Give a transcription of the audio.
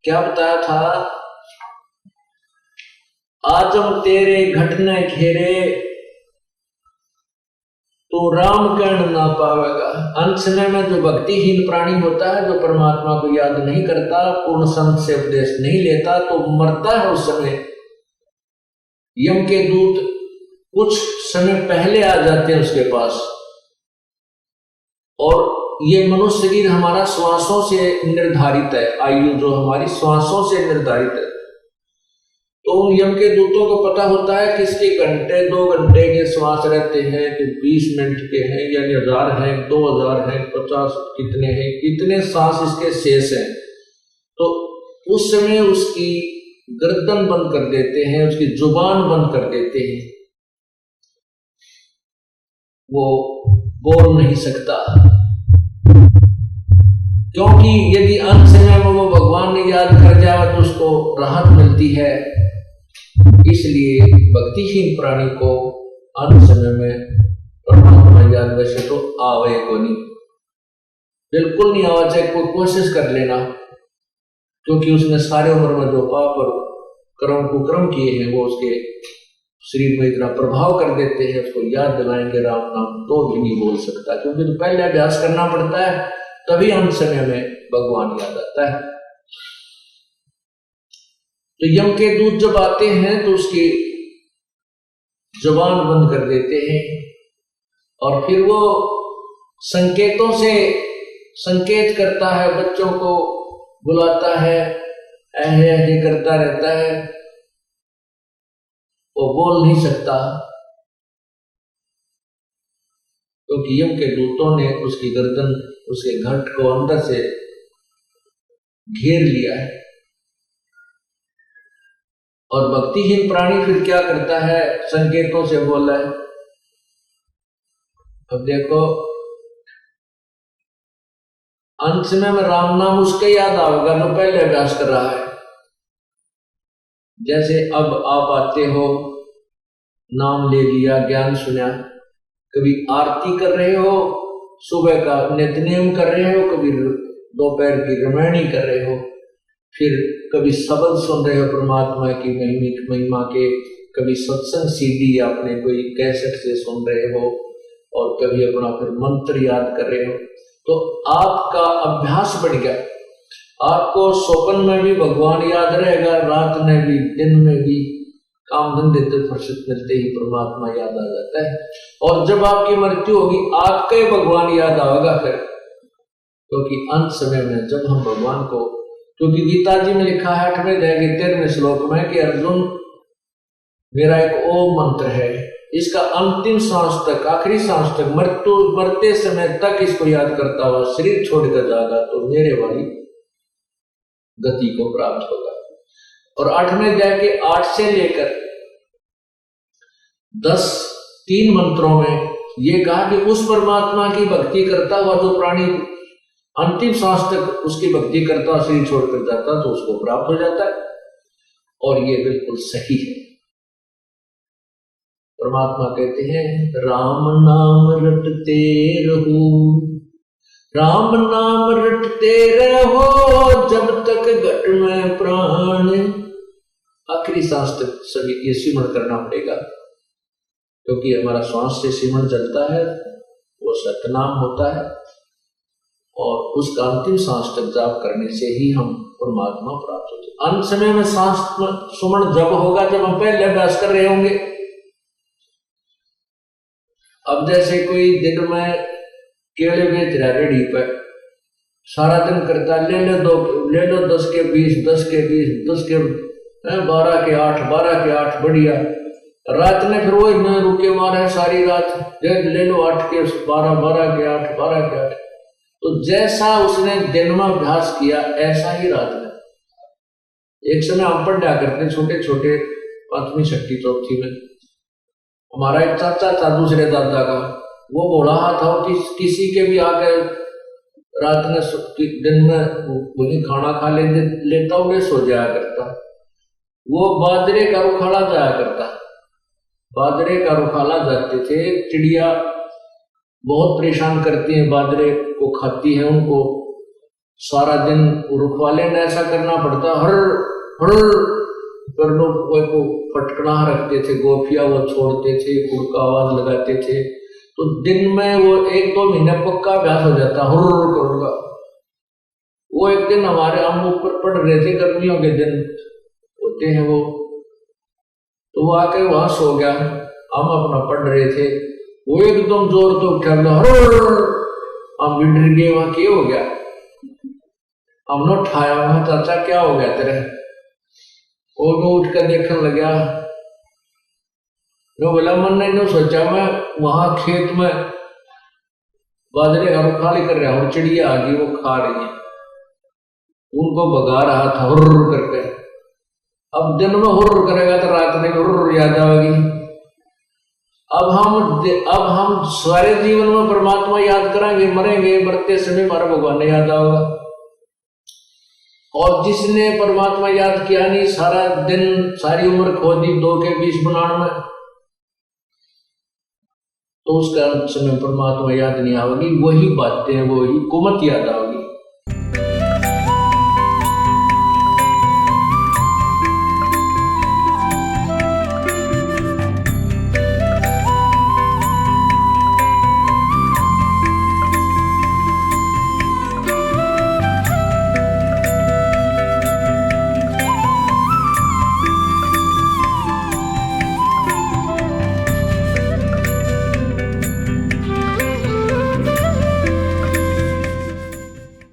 क्या बताया था, आजम तेरे घटने घेरे तो राम कर्ण ना पावेगा। अंत समय में जो भक्तिहीन प्राणी होता है, जो परमात्मा को याद नहीं करता, पूर्ण संत से उपदेश नहीं लेता, तो मरता है। उस समय यम के दूत कुछ समय पहले आ जाते हैं उसके पास। और ये मनुष्य शरीर हमारा श्वासों से निर्धारित है, आयु जो हमारी श्वासों से निर्धारित है। तो उन यम के दूतों को पता होता है कि इसके घंटे 2 घंटे के श्वास रहते हैं, कि 20 मिनट के हैं, यानी 1000 हैं, 2000 हैं, 50 कितने हैं, कितने सांस इसके शेष हैं। तो उस समय उसकी गर्दन बंद कर देते हैं, उसकी जुबान बंद कर देते हैं, वो बोल नहीं सकता। क्योंकि यदि अंत समय में वो भगवान ने याद कर जाए तो उसको राहत मिलती है। इसलिए भक्तिहीन प्राणी को अंत समय में परमात्मा याद वैसे तो आवे को नहीं, बिल्कुल नहीं आवा, चाहे कोई कोशिश कर लेना, क्योंकि उसने सारे उम्र में जो पाप और कर्म कुकर्म किए हैं वो उसके शरीर में इतना प्रभाव कर देते हैं, उसको याद दिलाएंगे राम नाम तो भी नहीं बोल सकता, क्योंकि तो पहले अभ्यास करना पड़ता है, तभी अंत समय में भगवान याद आता है। तो यम के दूत जब आते हैं तो उसकी जुबान बंद कर देते हैं, और फिर वो संकेतों से संकेत करता है, बच्चों को बुलाता है, ऐसे ऐसे करता रहता है, वो बोल नहीं सकता, क्योंकि यम के दूतों ने उसकी गर्दन, उसके घट को अंदर से घेर लिया है। और भक्तिहीन प्राणी फिर क्या करता है, संकेतों से बोला है। अब देखो अंत में राम नाम उसके याद आएगा जो पहले अभ्यास कर रहा है। जैसे अब आप आते हो, नाम ले लिया, ज्ञान सुना, कभी आरती कर रहे हो, सुबह का नित्यनेम कर रहे हो, कभी दोपहर की रामायणी कर रहे हो, फिर कभी शब्द सुन रहे हो परमात्मा की महिमा के, कभी सत्संग सीडी आपने कोई कैसेट से सुन रहे हो, और कभी अपना फिर मंत्र याद कर रहे हो। तो आपका अभ्यास बढ़ गया, आपको स्वप्न में भी भगवान याद रहेगा, रात में भी, दिन में भी, काम धंधे से फुर्सत मिलते ही परमात्मा याद आ जाता है। और जब आपकी मृत्यु होगी आपका ही भगवान याद आएगा फिर, क्योंकि अंत समय में जब हम भगवान को, क्योंकि गीता जी में लिखा है 8वें अध्याय के 13वें श्लोक में कि अर्जुन मेरा एक ओम मंत्र है, इसका अंतिम सांस तक, आखिरी सांस तक, मरते समय तक इसको याद करता हुआ शरीर छोड़कर जाएगा तो मेरे वाली गति को प्राप्त होगा। और 8वें अध्याय के 8 से लेकर 10 3 मंत्रों में ये कहा कि उस परमात्मा की भक्ति करता हुआ जो प्राणी अंतिम सांस तक उसकी भक्ति करता, शरीर छोड़कर जाता, तो उसको प्राप्त हो जाता है। और ये बिल्कुल सही है। परमात्मा कहते हैं राम नाम रटते रहो, राम नाम रटते रहो जब तक घट में प्राण। आखिरी सांस तक सभी ये सिमरण करना पड़ेगा, क्योंकि हमारा श्वास से सिमरण चलता है, वो सतनाम होता है, और उसका अंतिम सांस तक जाप करने से ही हम परमात्मा प्राप्त होते हैं। अंत समय में सांस सुमरण जब होगा जब हम पहले अभ्यास कर रहे होंगे। अब जैसे कोई दिन में केले बेच रहा रेडी पर, सारा दिन करता, ले लो 10 के 20, 10 के 20, 10 के 12 के 8, 12 के 8, बढ़िया। रात में फिर वो इतना रुके मारे सारी रात, ले लो 8 के 12, 12 के 8, 12 के 8। तो जैसा उसने दिन में अभ्यास किया ऐसा ही रात में। एक समय हम पढ़ा करते छोटे छोटे 5वीं 6वीं 4थी में, हमारा एक चाचा था दूसरे दादा का, वो बोल रहा था कि किसी के भी आकर रात में दिन में वही खाना खा लेता हुए सो जाया करता। वो बाजरे का रुखाला जाया करता, बाजरे का रुखाला जाते थे। चिड़िया बहुत परेशान करती हैं, बाजरे को खाती है, उनको सारा दिन रुखवाले ने ऐसा करना पड़ता, हर हर करनो को फटकना रखते थे, गोफिया वो छोड़ते थे, कुड़का आवाज लगाते थे, तो दिन में वो 1-2 महीने पक्का अभ्यास हो जाता हर करूंगा। वो एक दिन हमारे हम ऊपर पड़ रहे थे, गर्मियों के दिन होते हैं वो, तो वो आके वहां सो गया, हम अपना पढ़ रहे थे, वो एकदम जोर तो उठा, हम भी डर गए, वहां क्या हो गया, हमने उठाया, वहां चाचा क्या हो गया तेरे, वो उठ कर देखने लगा, जो बोला मन ने सोचा मैं वहां खेत में बाजरे का खाली कर रहा हूं, चिड़िया आ गई वो खा रही है, उनको भगा रहा था हुर्र करके। अब दिन में हुर्र करेगा तो रात में हुर्र याद आएगी। अब हम सारे जीवन में परमात्मा याद करेंगे, मरेंगे, मरते समय हमारा भगवान याद आएगा। और जिसने परमात्मा याद किया नहीं, सारा दिन सारी उम्र खो दी 2 के 20 बनाने में, तो उसका समय परमात्मा याद नहीं आएगी, वही बातें वही कुमत याद आएगी।